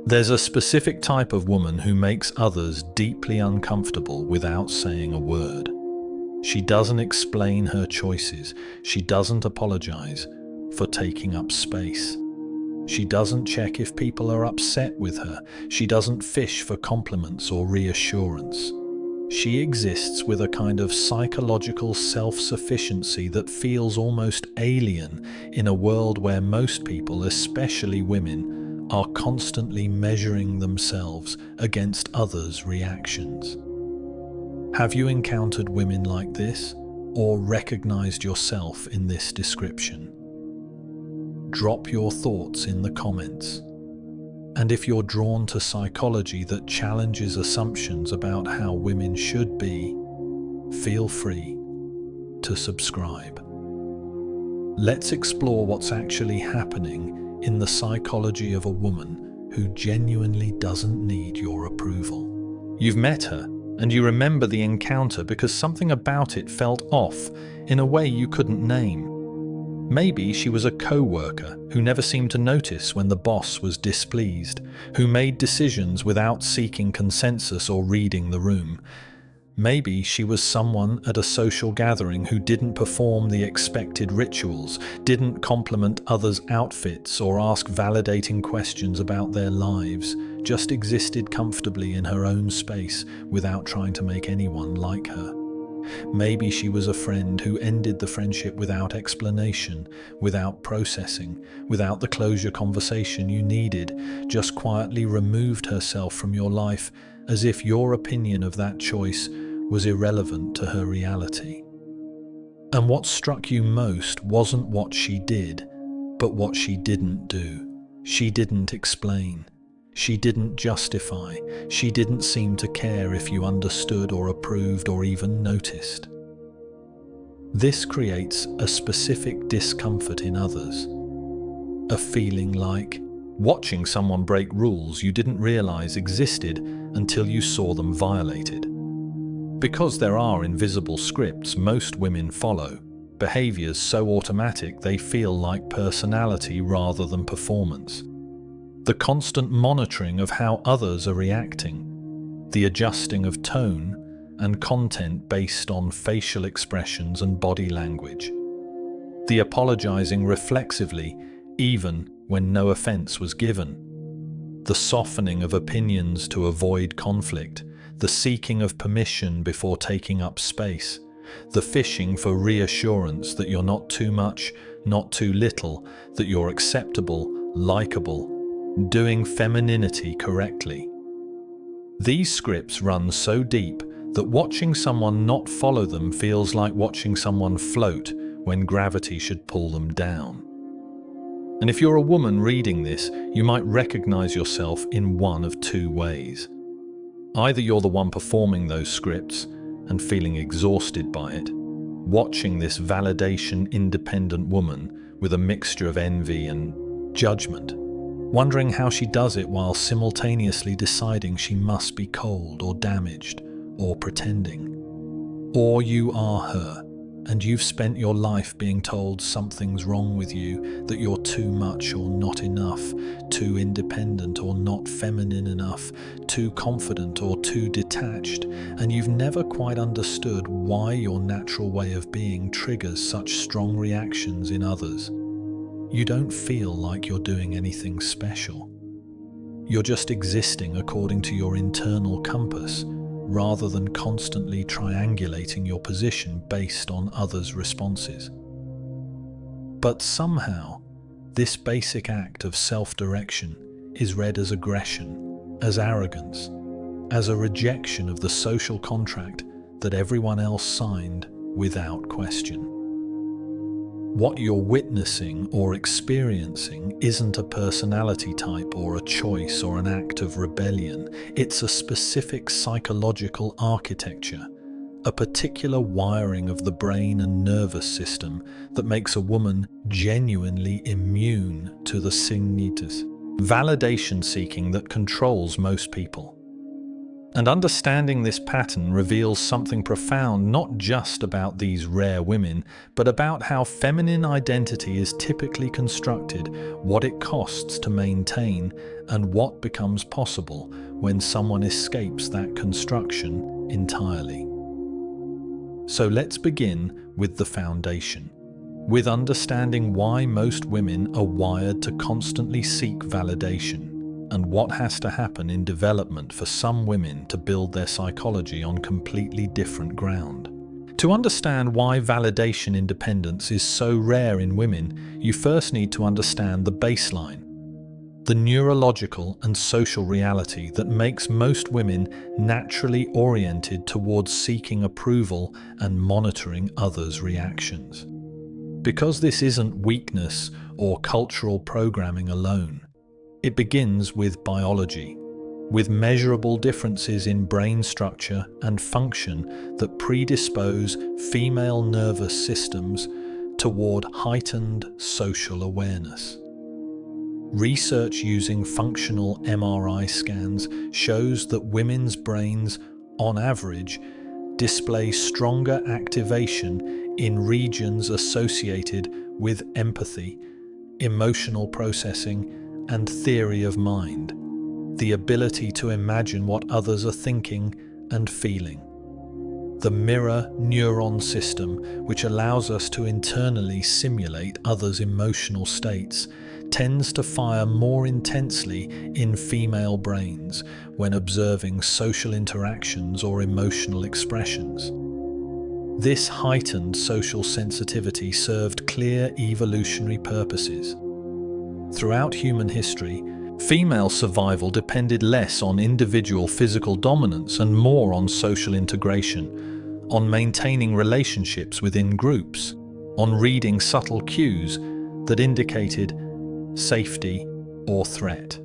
There's a specific type of woman who makes others deeply uncomfortable without saying a word. She doesn't explain her choices. She doesn't apologize for taking up space. She doesn't check if people are upset with her. She doesn't fish for compliments or reassurance. She exists with a kind of psychological self-sufficiency that feels almost alien in a world where most people, especially women, are constantly measuring themselves against others' reactions. Have you encountered women like this, or recognized yourself in this description? Drop your thoughts in the comments. And if you're drawn to psychology that challenges assumptions about how women should be, feel free to subscribe. Let's explore what's actually happening in the psychology of a woman who genuinely doesn't need your approval. You've met her, and you remember the encounter because something about it felt off in a way you couldn't name. Maybe she was a co-worker who never seemed to notice when the boss was displeased, who made decisions without seeking consensus or reading the room. Maybe she was someone at a social gathering who didn't perform the expected rituals, didn't compliment others' outfits or ask validating questions about their lives, just existed comfortably in her own space without trying to make anyone like her. Maybe she was a friend who ended the friendship without explanation, without processing, without the closure conversation you needed, just quietly removed herself from your life as if your opinion of that choice was irrelevant to her reality. And what struck you most wasn't what she did, but what she didn't do. She didn't explain. She didn't justify. She didn't seem to care if you understood or approved or even noticed. This creates a specific discomfort in others. A feeling like watching someone break rules you didn't realize existed until you saw them violated. Because there are invisible scripts most women follow, behaviors so automatic they feel like personality rather than performance. The constant monitoring of how others are reacting, the adjusting of tone and content based on facial expressions and body language, the apologizing reflexively even when no offense was given, the softening of opinions to avoid conflict, the seeking of permission before taking up space, the fishing for reassurance that you're not too much, not too little, that you're acceptable, likable, doing femininity correctly. These scripts run so deep that watching someone not follow them feels like watching someone float when gravity should pull them down. And if you're a woman reading this, you might recognize yourself in one of two ways. Either you're the one performing those scripts and feeling exhausted by it, watching this validation-independent woman with a mixture of envy and judgment, wondering how she does it while simultaneously deciding she must be cold or damaged or pretending. Or you are her, and you've spent your life being told something's wrong with you, that you're too much or not enough, too independent or not feminine enough, too confident or too detached, and you've never quite understood why your natural way of being triggers such strong reactions in others. You don't feel like you're doing anything special. You're just existing according to your internal compass, rather than constantly triangulating your position based on others' responses. But somehow, this basic act of self-direction is read as aggression, as arrogance, as a rejection of the social contract that everyone else signed without question. What you're witnessing or experiencing isn't a personality type or a choice or an act of rebellion. It's a specific psychological architecture, a particular wiring of the brain and nervous system that makes a woman genuinely immune to the signitas, validation seeking that controls most people. And understanding this pattern reveals something profound, not just about these rare women, but about how feminine identity is typically constructed, what it costs to maintain, and what becomes possible when someone escapes that construction entirely. So let's begin with the foundation, with understanding why most women are wired to constantly seek validation, and what has to happen in development for some women to build their psychology on completely different ground. To understand why validation independence is so rare in women, you first need to understand the baseline, the neurological and social reality that makes most women naturally oriented towards seeking approval and monitoring others' reactions. Because this isn't weakness or cultural programming alone, it begins with biology, with measurable differences in brain structure and function that predispose female nervous systems toward heightened social awareness. Research using functional MRI scans shows that women's brains, on average, display stronger activation in regions associated with empathy, emotional processing, and theory of mind, the ability to imagine what others are thinking and feeling. The mirror neuron system, which allows us to internally simulate others' emotional states, tends to fire more intensely in female brains when observing social interactions or emotional expressions. This heightened social sensitivity served clear evolutionary purposes. Throughout human history, female survival depended less on individual physical dominance and more on social integration, on maintaining relationships within groups, on reading subtle cues that indicated safety or threat.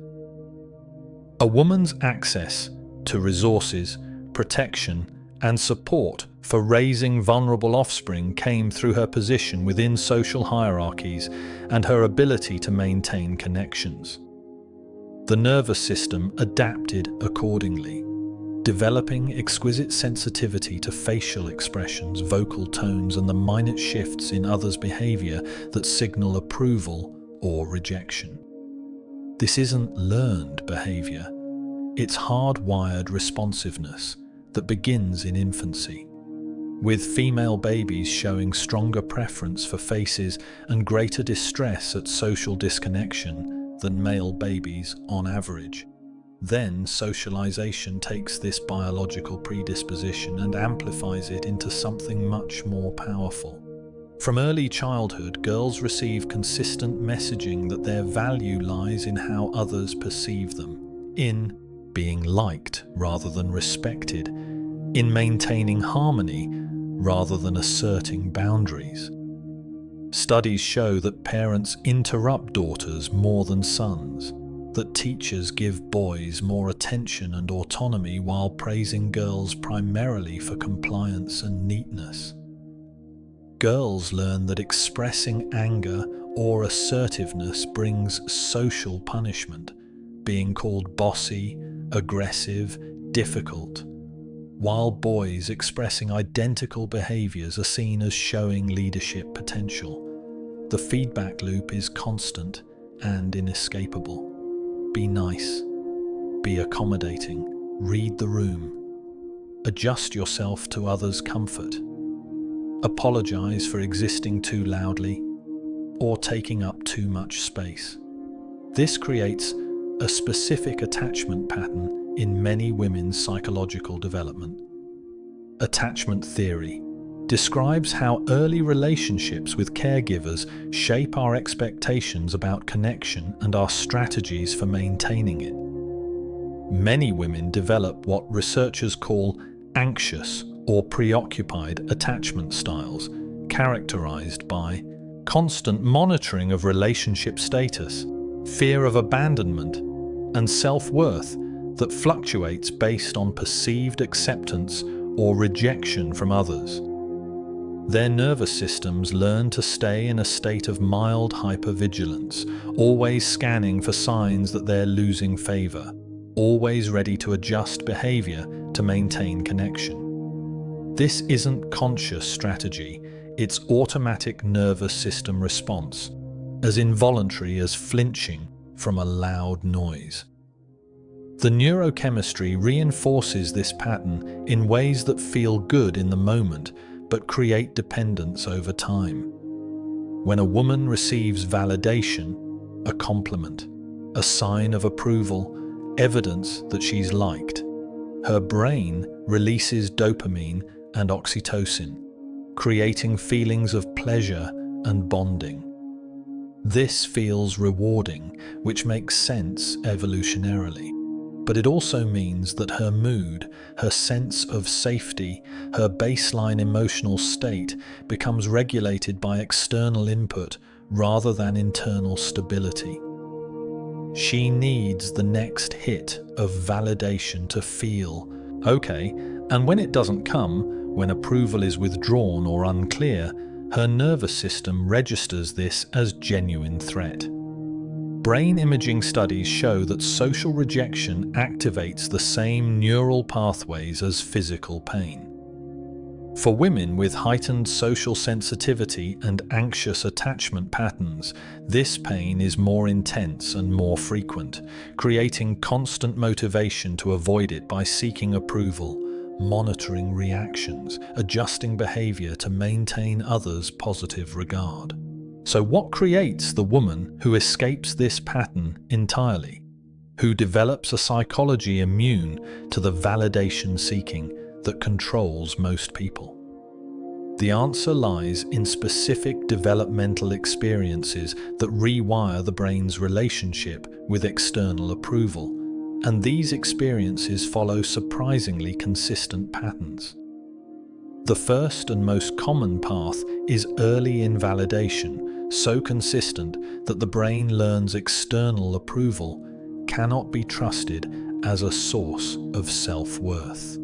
A woman's access to resources, protection, and support for raising vulnerable offspring came through her position within social hierarchies and her ability to maintain connections. The nervous system adapted accordingly, developing exquisite sensitivity to facial expressions, vocal tones, and the minute shifts in others' behavior that signal approval or rejection. This isn't learned behavior, it's hardwired responsiveness that begins in infancy, with female babies showing stronger preference for faces and greater distress at social disconnection than male babies on average. Then socialization takes this biological predisposition and amplifies it into something much more powerful. From early childhood, girls receive consistent messaging that their value lies in how others perceive them, in being liked rather than respected, in maintaining harmony rather than asserting boundaries. Studies show that parents interrupt daughters more than sons, that teachers give boys more attention and autonomy while praising girls primarily for compliance and neatness. Girls learn that expressing anger or assertiveness brings social punishment, being called bossy, aggressive, difficult, while boys expressing identical behaviors are seen as showing leadership potential. The feedback loop is constant and inescapable. Be nice, be accommodating, read the room, adjust yourself to others' comfort, apologize for existing too loudly or taking up too much space. This creates a specific attachment pattern in many women's psychological development. Attachment theory describes how early relationships with caregivers shape our expectations about connection and our strategies for maintaining it. Many women develop what researchers call anxious or preoccupied attachment styles, characterized by constant monitoring of relationship status, fear of abandonment, and self-worth that fluctuates based on perceived acceptance or rejection from others. Their nervous systems learn to stay in a state of mild hypervigilance, always scanning for signs that they're losing favor, always ready to adjust behavior to maintain connection. This isn't conscious strategy, it's automatic nervous system response, as involuntary as flinching from a loud noise. The neurochemistry reinforces this pattern in ways that feel good in the moment but create dependence over time. When a woman receives validation, a compliment, a sign of approval, evidence that she's liked, her brain releases dopamine and oxytocin, creating feelings of pleasure and bonding. This feels rewarding, which makes sense evolutionarily. But it also means that her mood, her sense of safety, her baseline emotional state becomes regulated by external input rather than internal stability. She needs the next hit of validation to feel okay, and when it doesn't come, when approval is withdrawn or unclear, her nervous system registers this as genuine threat. Brain imaging studies show that social rejection activates the same neural pathways as physical pain. For women with heightened social sensitivity and anxious attachment patterns, this pain is more intense and more frequent, creating constant motivation to avoid it by seeking approval, monitoring reactions, adjusting behavior to maintain others' positive regard. So what creates the woman who escapes this pattern entirely, who develops a psychology immune to the validation seeking that controls most people? The answer lies in specific developmental experiences that rewire the brain's relationship with external approval, and these experiences follow surprisingly consistent patterns. The first and most common path is early invalidation, so consistent that the brain learns external approval cannot be trusted as a source of self-worth.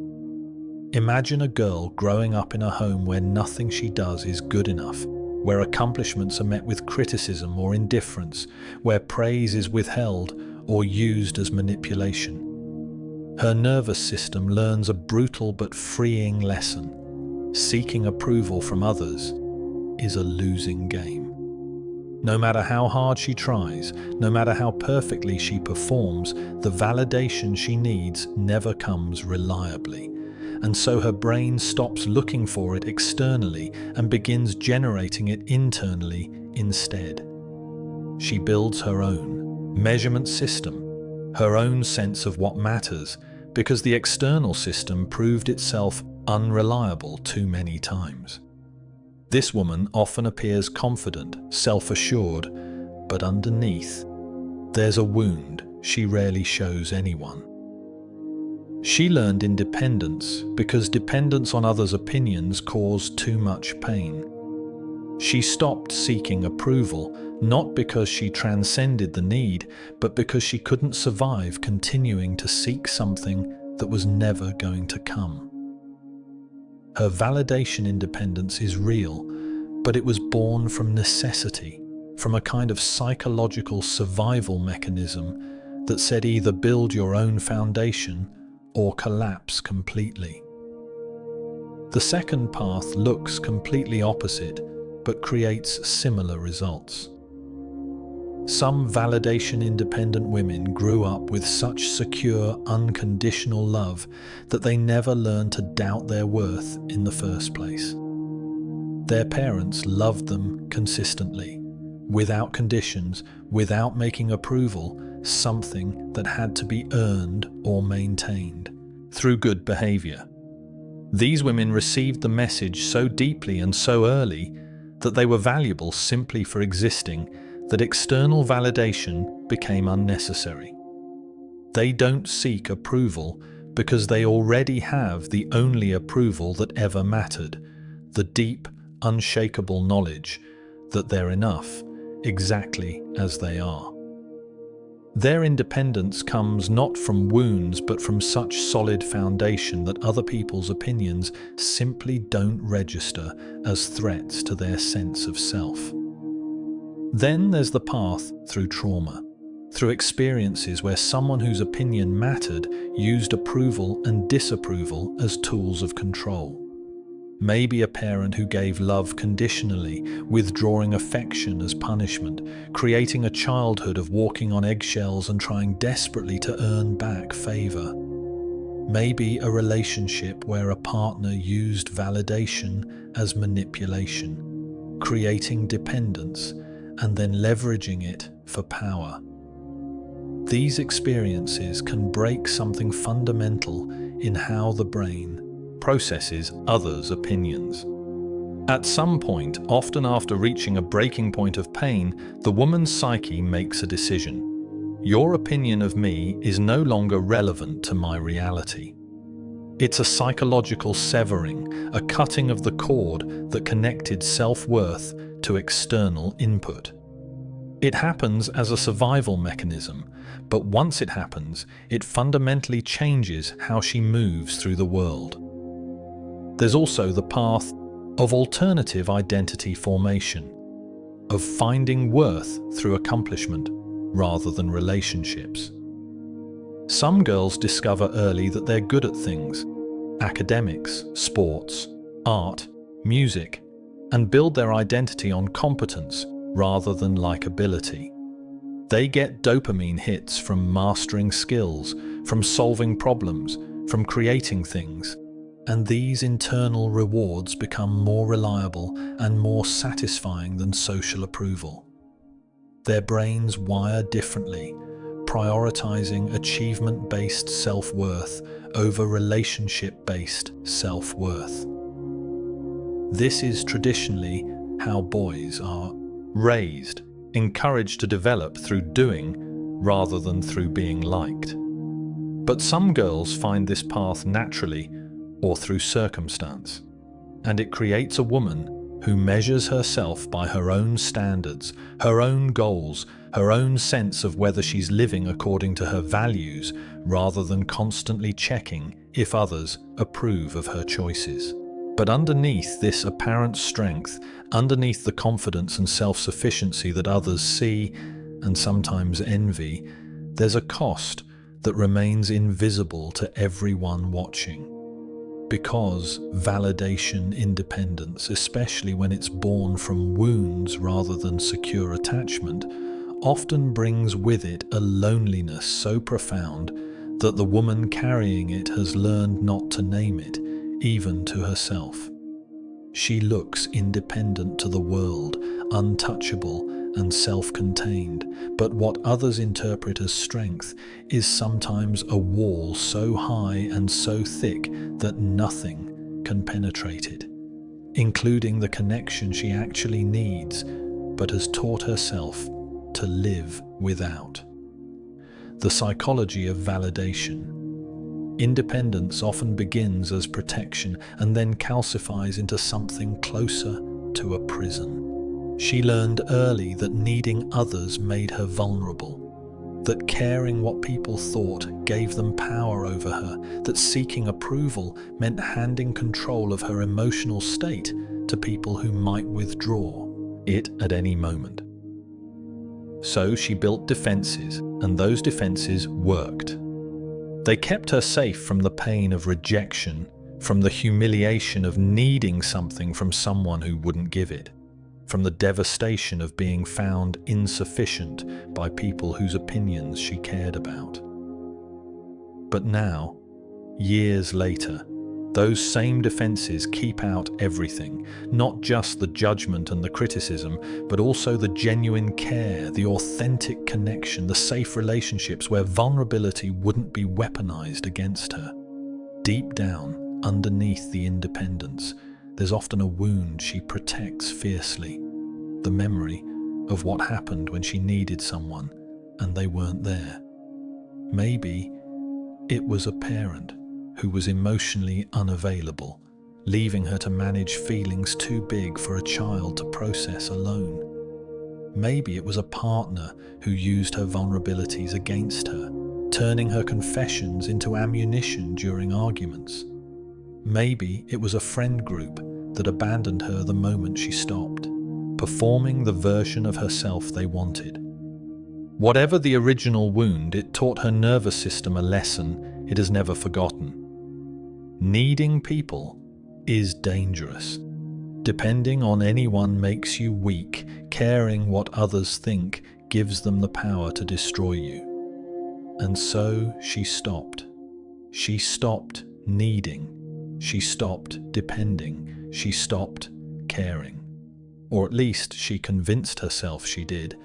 Imagine a girl growing up in a home where nothing she does is good enough, where accomplishments are met with criticism or indifference, where praise is withheld or used as manipulation. Her nervous system learns a brutal but freeing lesson. Seeking approval from others is a losing game. No matter how hard she tries, no matter how perfectly she performs, the validation she needs never comes reliably. And so her brain stops looking for it externally and begins generating it internally instead. She builds her own measurement system, her own sense of what matters, because the external system proved itself unreliable too many times. This woman often appears confident, self-assured, but underneath, there's a wound she rarely shows anyone. She learned independence because dependence on others' opinions caused too much pain. She stopped seeking approval, not because she transcended the need, but because she couldn't survive continuing to seek something that was never going to come. Her validation independence is real, but it was born from necessity, from a kind of psychological survival mechanism that said either build your own foundation or collapse completely. The second path looks completely opposite, but creates similar results. Some validation-independent women grew up with such secure, unconditional love that they never learned to doubt their worth in the first place. Their parents loved them consistently, without conditions, without making approval, something that had to be earned or maintained through good behavior. These women received the message so deeply and so early that they were valuable simply for existing, that external validation became unnecessary. They don't seek approval because they already have the only approval that ever mattered, the deep, unshakable knowledge that they're enough, exactly as they are. Their independence comes not from wounds but from such solid foundation that other people's opinions simply don't register as threats to their sense of self. Then there's the path through trauma. through experiences where someone whose opinion mattered used approval and disapproval as tools of control. Maybe a parent who gave love conditionally, withdrawing affection as punishment, creating a childhood of walking on eggshells and trying desperately to earn back favor. Maybe a relationship where a partner used validation as manipulation, creating dependence and then leveraging it for power. These experiences can break something fundamental in how the brain processes others' opinions. At some point, often after reaching a breaking point of pain, the woman's psyche makes a decision. Your opinion of me is no longer relevant to my reality. It's a psychological severing, a cutting of the cord that connected self-worth to external input. It happens as a survival mechanism, but once it happens, it fundamentally changes how she moves through the world. There's also the path of alternative identity formation, of finding worth through accomplishment rather than relationships. Some girls discover early that they're good at things, academics, sports, art, music, and build their identity on competence rather than likability. They get dopamine hits from mastering skills, from solving problems, from creating things, and these internal rewards become more reliable and more satisfying than social approval. Their brains wire differently, prioritizing achievement-based self-worth over relationship-based self-worth. This is traditionally how boys are raised, encouraged to develop through doing rather than through being liked. But some girls find this path naturally or through circumstance, and it creates a woman who measures herself by her own standards, her own goals, her own sense of whether she's living according to her values rather than constantly checking if others approve of her choices. But underneath this apparent strength, underneath the confidence and self-sufficiency that others see and sometimes envy, there's a cost that remains invisible to everyone watching. Because validation independence, especially when it's born from wounds rather than secure attachment, often brings with it a loneliness so profound that the woman carrying it has learned not to name it, even to herself. She looks independent to the world, untouchable and self-contained, but what others interpret as strength is sometimes a wall so high and so thick that nothing can penetrate it, including the connection she actually needs, but has taught herself to live without. The psychology of validation. Independence often begins as protection and then calcifies into something closer to a prison. She learned early that needing others made her vulnerable, that caring what people thought gave them power over her, that seeking approval meant handing control of her emotional state to people who might withdraw it at any moment. So she built defenses, and those defenses worked. They kept her safe from the pain of rejection, from the humiliation of needing something from someone who wouldn't give it, from the devastation of being found insufficient by people whose opinions she cared about. But now, years later, those same defenses keep out everything, not just the judgment and the criticism, but also the genuine care, the authentic connection, the safe relationships where vulnerability wouldn't be weaponized against her. Deep down, underneath the independence, there's often a wound she protects fiercely, the memory of what happened when she needed someone and they weren't there. Maybe it was a parent who was emotionally unavailable, leaving her to manage feelings too big for a child to process alone. Maybe it was a partner who used her vulnerabilities against her, turning her confessions into ammunition during arguments. Maybe it was a friend group that abandoned her the moment she stopped, performing the version of herself they wanted. Whatever the original wound, it taught her nervous system a lesson it has never forgotten. Needing people is dangerous. Depending on anyone makes you weak. Caring what others think gives them the power to destroy you. And so she stopped. She stopped needing. She stopped depending. She stopped caring. Or at least she convinced herself she did.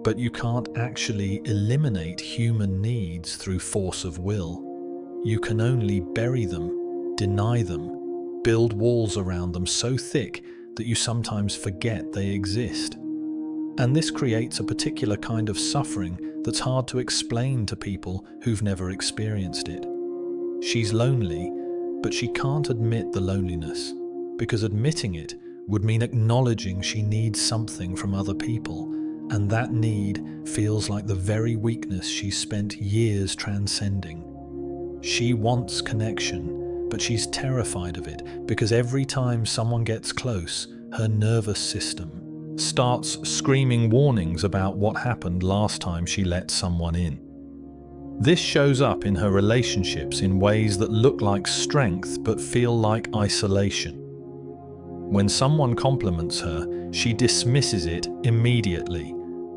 But you can't actually eliminate human needs through force of will. You can only bury them, deny them, build walls around them so thick that you sometimes forget they exist. And this creates a particular kind of suffering that's hard to explain to people who've never experienced it. She's lonely, but she can't admit the loneliness, because admitting it would mean acknowledging she needs something from other people, and that need feels like the very weakness she's spent years transcending. She wants connection, but she's terrified of it because every time someone gets close, her nervous system starts screaming warnings about what happened last time she let someone in. This shows up in her relationships in ways that look like strength but feel like isolation. When someone compliments her, she dismisses it immediately,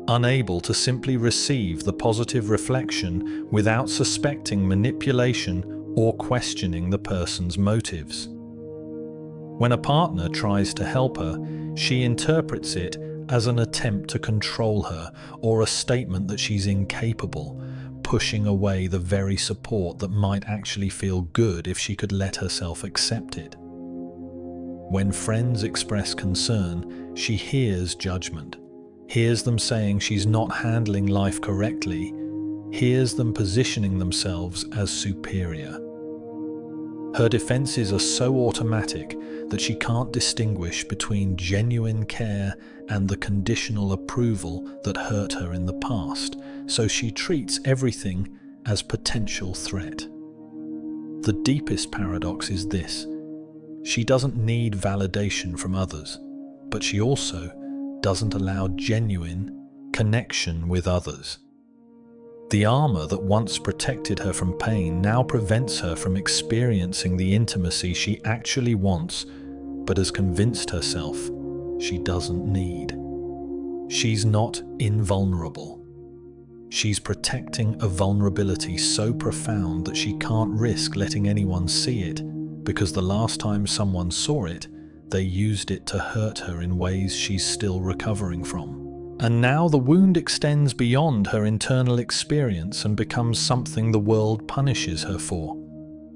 unable to simply receive the positive reflection without suspecting manipulation or questioning the person's motives. When a partner tries to help her, she interprets it as an attempt to control her or a statement that she's incapable, pushing away the very support that might actually feel good if she could let herself accept it. When friends express concern, she hears judgment, hears them saying she's not handling life correctly, hears them positioning themselves as superior. Her defenses are so automatic that she can't distinguish between genuine care and the conditional approval that hurt her in the past, so she treats everything as potential threat. The deepest paradox is this: she doesn't need validation from others, but she also doesn't allow genuine connection with others. The armor that once protected her from pain now prevents her from experiencing the intimacy she actually wants, but has convinced herself she doesn't need. She's not invulnerable. She's protecting a vulnerability so profound that she can't risk letting anyone see it, because the last time someone saw it, they used it to hurt her in ways she's still recovering from. And now the wound extends beyond her internal experience and becomes something the world punishes her for.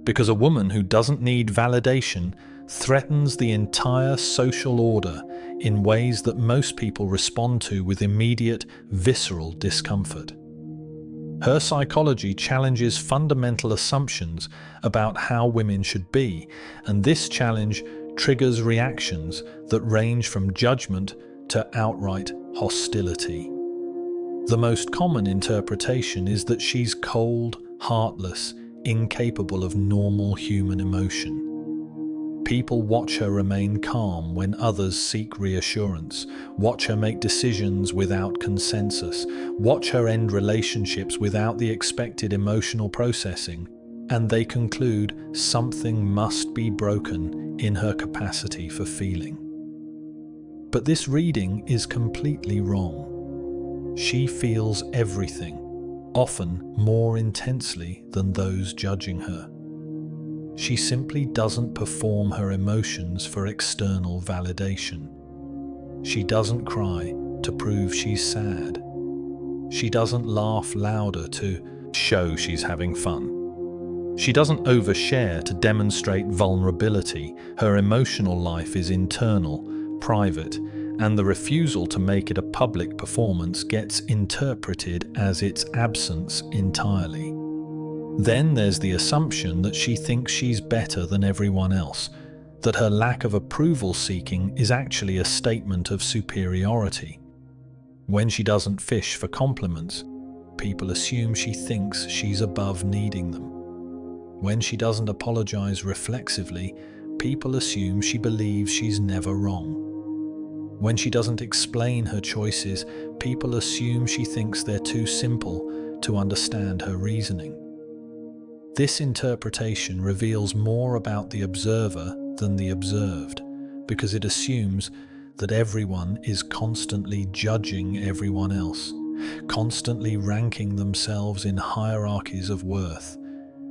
Because a woman who doesn't need validation threatens the entire social order in ways that most people respond to with immediate, visceral discomfort. Her psychology challenges fundamental assumptions about how women should be, and this challenge triggers reactions that range from judgment to outright hostility. The most common interpretation is that she's cold, heartless, incapable of normal human emotion. People watch her remain calm when others seek reassurance, watch her make decisions without consensus, watch her end relationships without the expected emotional processing, and they conclude something must be broken in her capacity for feeling. But this reading is completely wrong. She feels everything, often more intensely than those judging her. She simply doesn't perform her emotions for external validation. She doesn't cry to prove she's sad. She doesn't laugh louder to show she's having fun. She doesn't overshare to demonstrate vulnerability. Her emotional life is internal, private, and the refusal to make it a public performance gets interpreted as its absence entirely. Then there's the assumption that she thinks she's better than everyone else, that her lack of approval seeking is actually a statement of superiority. When she doesn't fish for compliments, people assume she thinks she's above needing them. When she doesn't apologize reflexively, people assume she believes she's never wrong. When she doesn't explain her choices, but people assume she thinks they're too simple to understand her reasoning. This interpretation reveals more about the observer than the observed, because it assumes that everyone is constantly judging everyone else, constantly ranking themselves in hierarchies of worth.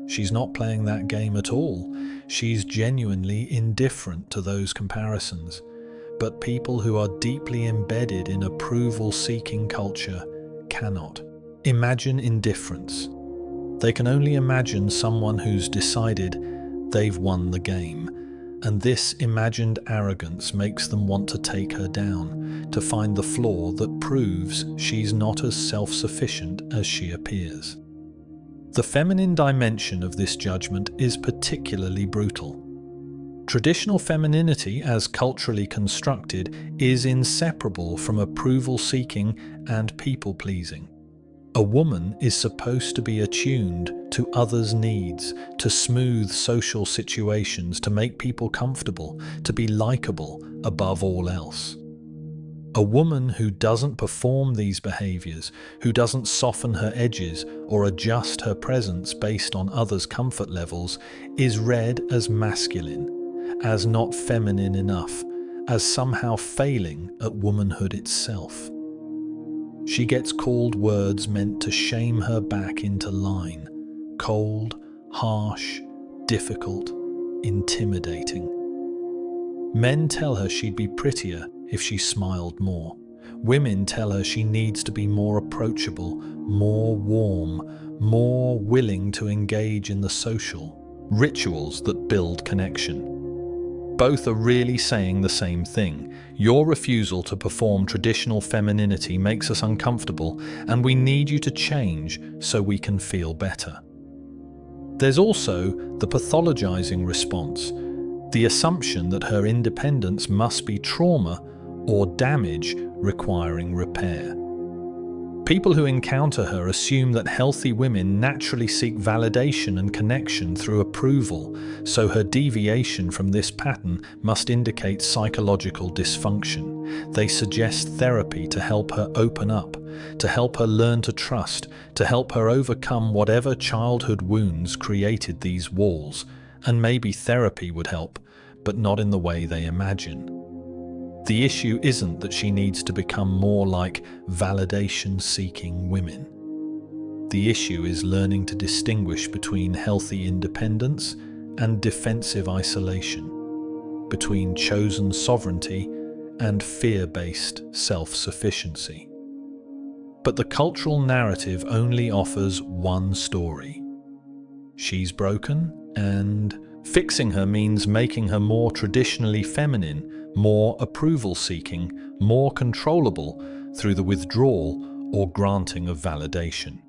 She's not playing that game at all. She's genuinely indifferent to those comparisons. But people who are deeply embedded in approval-seeking culture cannot imagine indifference. They can only imagine someone who's decided they've won the game. And this imagined arrogance makes them want to take her down, to find the flaw that proves she's not as self-sufficient as she appears. The feminine dimension of this judgment is particularly brutal. Traditional femininity, as culturally constructed, is inseparable from approval-seeking and people-pleasing. A woman is supposed to be attuned to others' needs, to smooth social situations, to make people comfortable, to be likable above all else. A woman who doesn't perform these behaviors, who doesn't soften her edges or adjust her presence based on others' comfort levels, is read as masculine, as not feminine enough, as somehow failing at womanhood itself. She gets called words meant to shame her back into line: cold, harsh, difficult, intimidating. Men tell her she'd be prettier if she smiled more. Women tell her she needs to be more approachable, more warm, more willing to engage in the social rituals that build connection. Both are really saying the same thing. Your refusal to perform traditional femininity makes us uncomfortable, and we need you to change so we can feel better. There's also the pathologizing response, the assumption that her independence must be trauma or damage requiring repair. People who encounter her assume that healthy women naturally seek validation and connection through approval, so her deviation from this pattern must indicate psychological dysfunction. They suggest therapy to help her open up, to help her learn to trust, to help her overcome whatever childhood wounds created these walls. And maybe therapy would help, but not in the way they imagine. The issue isn't that she needs to become more like validation-seeking women. The issue is learning to distinguish between healthy independence and defensive isolation, between chosen sovereignty and fear-based self-sufficiency. But the cultural narrative only offers one story. She's broken, and fixing her means making her more traditionally feminine, more approval-seeking, more controllable through the withdrawal or granting of validation.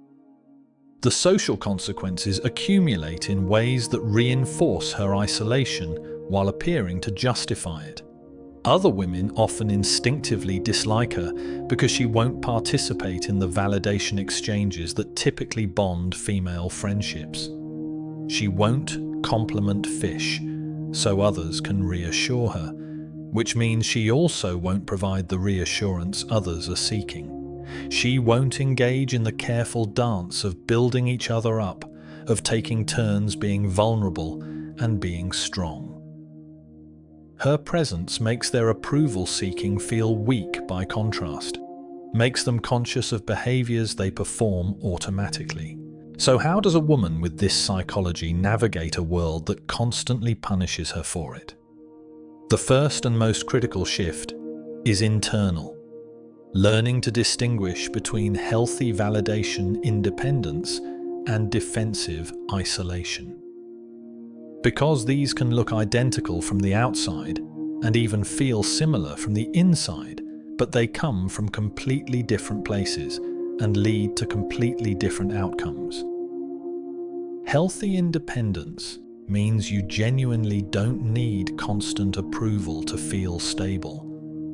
The social consequences accumulate in ways that reinforce her isolation while appearing to justify it. Other women often instinctively dislike her because she won't participate in the validation exchanges that typically bond female friendships. She won't compliment fish, so others can reassure her, which means she also won't provide the reassurance others are seeking. She won't engage in the careful dance of building each other up, of taking turns being vulnerable and being strong. Her presence makes their approval-seeking feel weak by contrast, makes them conscious of behaviors they perform automatically. So how does a woman with this psychology navigate a world that constantly punishes her for it? The first and most critical shift is internal, learning to distinguish between healthy validation independence and defensive isolation. Because these can look identical from the outside and even feel similar from the inside, but they come from completely different places and lead to completely different outcomes. Healthy independence means you genuinely don't need constant approval to feel stable,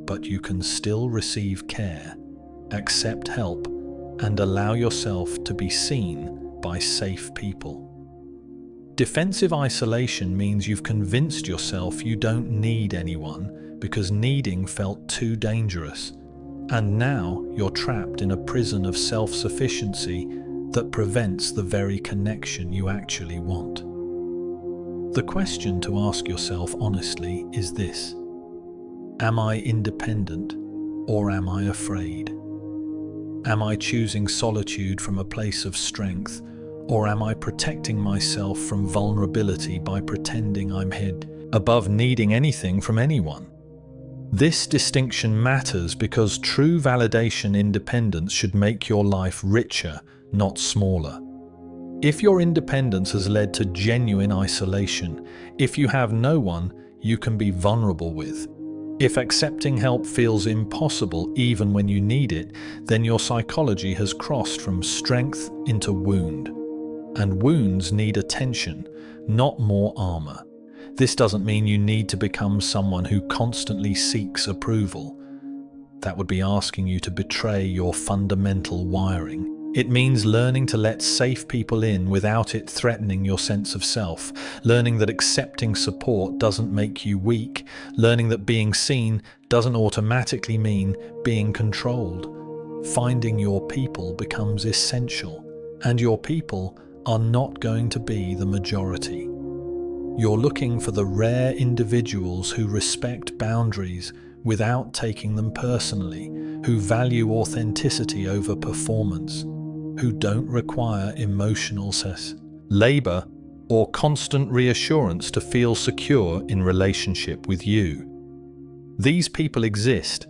but you can still receive care, accept help, and allow yourself to be seen by safe people. Defensive isolation means you've convinced yourself you don't need anyone because needing felt too dangerous. And now you're trapped in a prison of self-sufficiency that prevents the very connection you actually want. The question to ask yourself honestly is this: am I independent or am I afraid? Am I choosing solitude from a place of strength, or am I protecting myself from vulnerability by pretending I'm head above needing anything from anyone? This distinction matters because true validation independence should make your life richer, not smaller. If your independence has led to genuine isolation, if you have no one you can be vulnerable with, if accepting help feels impossible even when you need it, then your psychology has crossed from strength into wound. And wounds need attention, not more armor. This doesn't mean you need to become someone who constantly seeks approval. That would be asking you to betray your fundamental wiring. It means learning to let safe people in without it threatening your sense of self, learning that accepting support doesn't make you weak, learning that being seen doesn't automatically mean being controlled. Finding your people becomes essential, and your people are not going to be the majority. You're looking for the rare individuals who respect boundaries without taking them personally, who value authenticity over performance, who don't require emotional labor or constant reassurance to feel secure in relationship with you. These people exist,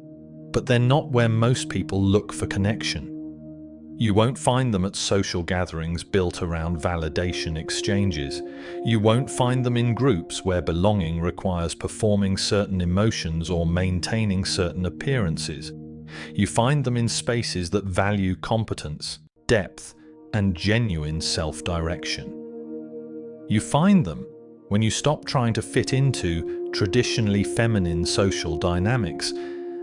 but they're not where most people look for connection. You won't find them at social gatherings built around validation exchanges. You won't find them in groups where belonging requires performing certain emotions or maintaining certain appearances. You find them in spaces that value competence, depth, and genuine self-direction. You find them when you stop trying to fit into traditionally feminine social dynamics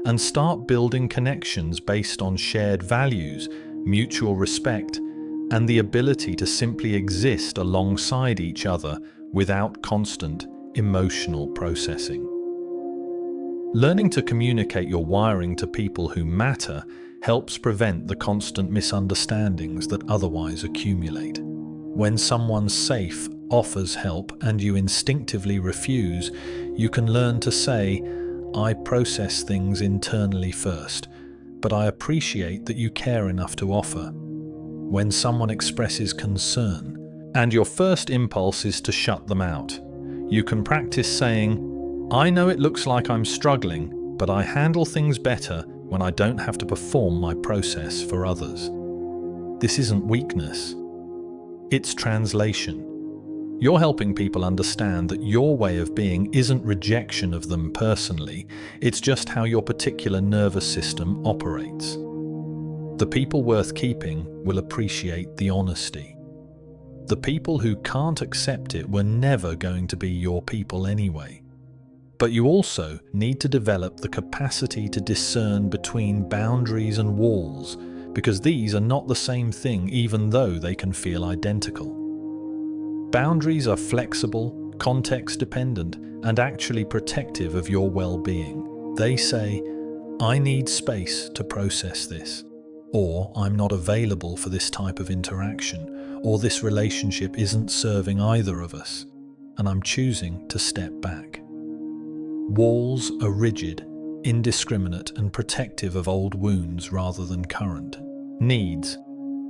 and start building connections based on shared values, mutual respect, and the ability to simply exist alongside each other without constant emotional processing. Learning to communicate your wiring to people who matter helps prevent the constant misunderstandings that otherwise accumulate. When someone safe offers help and you instinctively refuse, you can learn to say, "I process things internally first, but I appreciate that you care enough to offer." When someone expresses concern, and your first impulse is to shut them out, you can practice saying, "I know it looks like I'm struggling, but I handle things better when I don't have to perform my process for others." This isn't weakness. It's translation. You're helping people understand that your way of being isn't rejection of them personally, it's just how your particular nervous system operates. The people worth keeping will appreciate the honesty. The people who can't accept it were never going to be your people anyway. But you also need to develop the capacity to discern between boundaries and walls, because these are not the same thing even though they can feel identical. Boundaries are flexible, context-dependent, and actually protective of your well-being. They say, "I need space to process this," or "I'm not available for this type of interaction," or "this relationship isn't serving either of us, and I'm choosing to step back." Walls are rigid, indiscriminate, and protective of old wounds rather than current needs.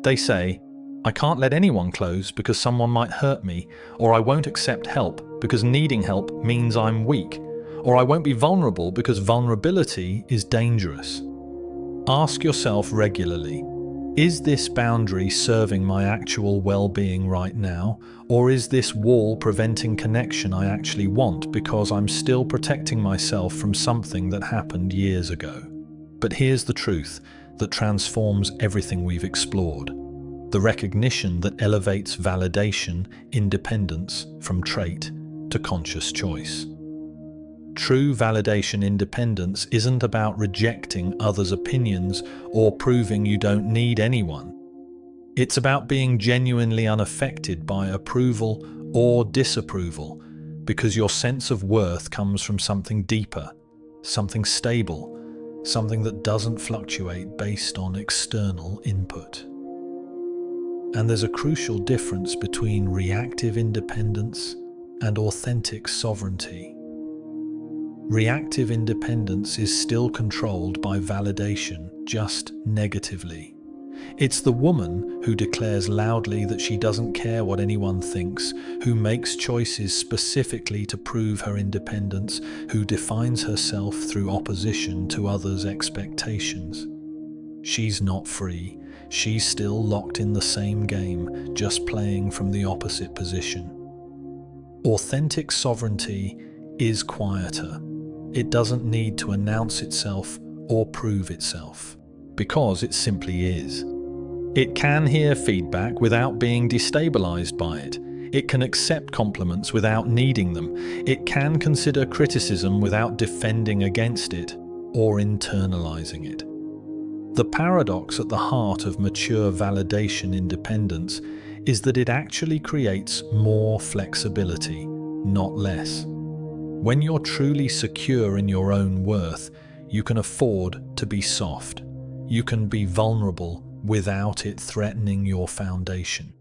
They say, "I can't let anyone close because someone might hurt me," or "I won't accept help because needing help means I'm weak," or "I won't be vulnerable because vulnerability is dangerous." Ask yourself regularly, is this boundary serving my actual well-being right now, or is this wall preventing connection I actually want because I'm still protecting myself from something that happened years ago? But here's the truth that transforms everything we've explored. The recognition that elevates validation, independence from trait to conscious choice. True validation independence isn't about rejecting others' opinions or proving you don't need anyone. It's about being genuinely unaffected by approval or disapproval, because your sense of worth comes from something deeper, something stable, something that doesn't fluctuate based on external input. And there's a crucial difference between reactive independence and authentic sovereignty. Reactive independence is still controlled by validation, just negatively. It's the woman who declares loudly that she doesn't care what anyone thinks, who makes choices specifically to prove her independence, who defines herself through opposition to others' expectations. She's not free. She's still locked in the same game, just playing from the opposite position. Authentic sovereignty is quieter. It doesn't need to announce itself or prove itself, because it simply is. It can hear feedback without being destabilized by it. It can accept compliments without needing them. It can consider criticism without defending against it or internalizing it. The paradox at the heart of mature validation independence is that it actually creates more flexibility, not less. When you're truly secure in your own worth, you can afford to be soft. You can be vulnerable without it threatening your foundation.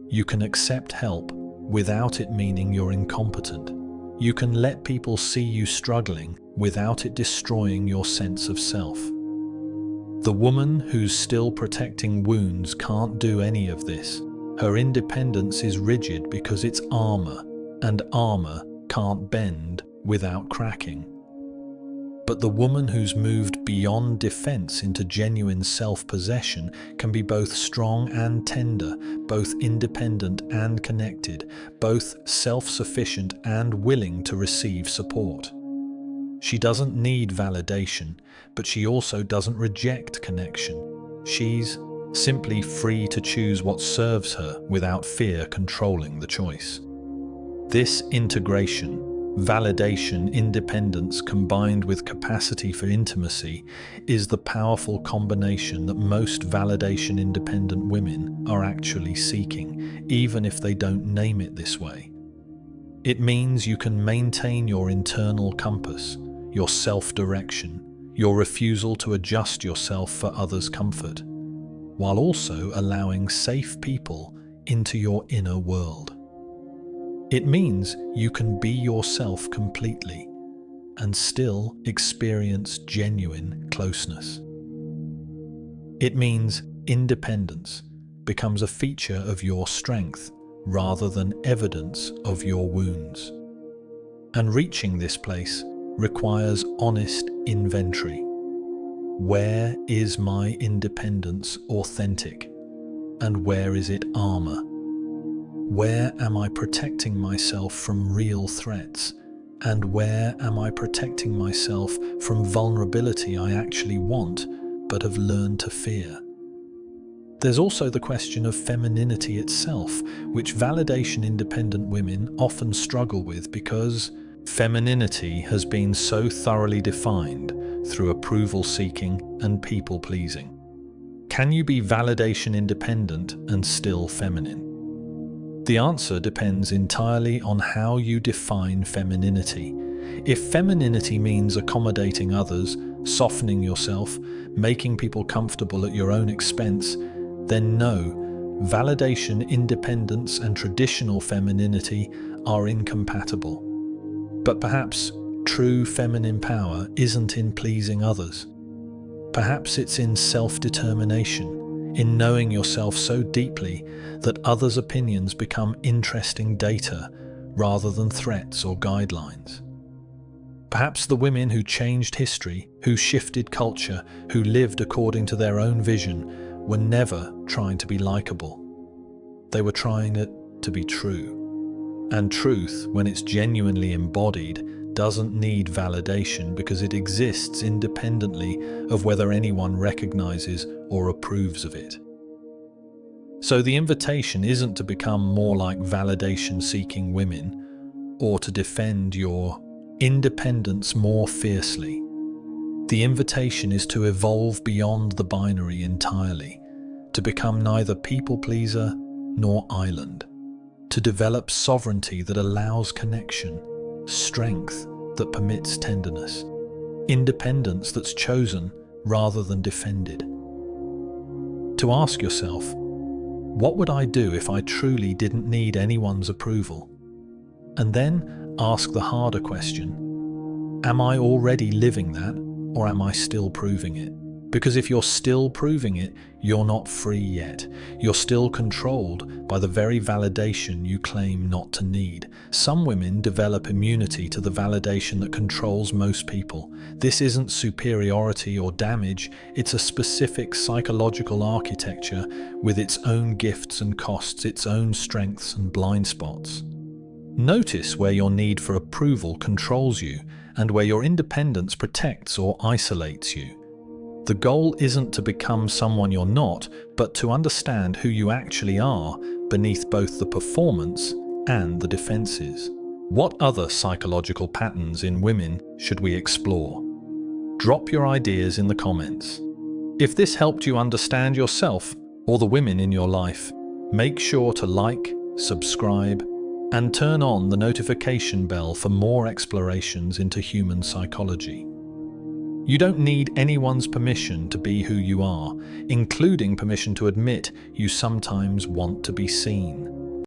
You can accept help without it meaning you're incompetent. You can let people see you struggling without it destroying your sense of self. The woman who's still protecting wounds can't do any of this. Her independence is rigid because it's armor, and armor can't bend without cracking. But the woman who's moved beyond defense into genuine self-possession can be both strong and tender, both independent and connected, both self-sufficient and willing to receive support. She doesn't need validation, but she also doesn't reject connection. She's simply free to choose what serves her without fear controlling the choice. This integration, validation, independence combined with capacity for intimacy is the powerful combination that most validation-independent women are actually seeking, even if they don't name it this way. It means you can maintain your internal compass, your self-direction, your refusal to adjust yourself for others' comfort, while also allowing safe people into your inner world. It means you can be yourself completely and still experience genuine closeness. It means independence becomes a feature of your strength rather than evidence of your wounds. And reaching this place requires honest inventory. Where is my independence authentic? And where is it armor? Where am I protecting myself from real threats? And where am I protecting myself from vulnerability I actually want but have learned to fear? There's also the question of femininity itself, which validation-independent women often struggle with because femininity has been so thoroughly defined through approval-seeking and people-pleasing. Can you be validation-independent and still feminine? The answer depends entirely on how you define femininity. If femininity means accommodating others, softening yourself, making people comfortable at your own expense, then no, validation, independence, and traditional femininity are incompatible. But perhaps true feminine power isn't in pleasing others. Perhaps it's in self-determination, in knowing yourself so deeply that others' opinions become interesting data rather than threats or guidelines. Perhaps the women who changed history, who shifted culture, who lived according to their own vision, were never trying to be likable. They were trying it to be true. And truth, when it's genuinely embodied, doesn't need validation because it exists independently of whether anyone recognizes or approves of it. So the invitation isn't to become more like validation-seeking women or to defend your independence more fiercely. The invitation is to evolve beyond the binary entirely, to become neither people-pleaser nor island, to develop sovereignty that allows connection, strength that permits tenderness, independence that's chosen rather than defended. To ask yourself, what would I do if I truly didn't need anyone's approval? And then ask the harder question, am I already living that, or am I still proving it? Because if you're still proving it, you're not free yet. You're still controlled by the very validation you claim not to need. Some women develop immunity to the validation that controls most people. This isn't superiority or damage, it's a specific psychological architecture with its own gifts and costs, its own strengths and blind spots. Notice where your need for approval controls you and where your independence protects or isolates you. The goal isn't to become someone you're not, but to understand who you actually are beneath both the performance and the defenses. What other psychological patterns in women should we explore? Drop your ideas in the comments. If this helped you understand yourself or the women in your life, make sure to like, subscribe, and turn on the notification bell for more explorations into human psychology. You don't need anyone's permission to be who you are, including permission to admit you sometimes want to be seen.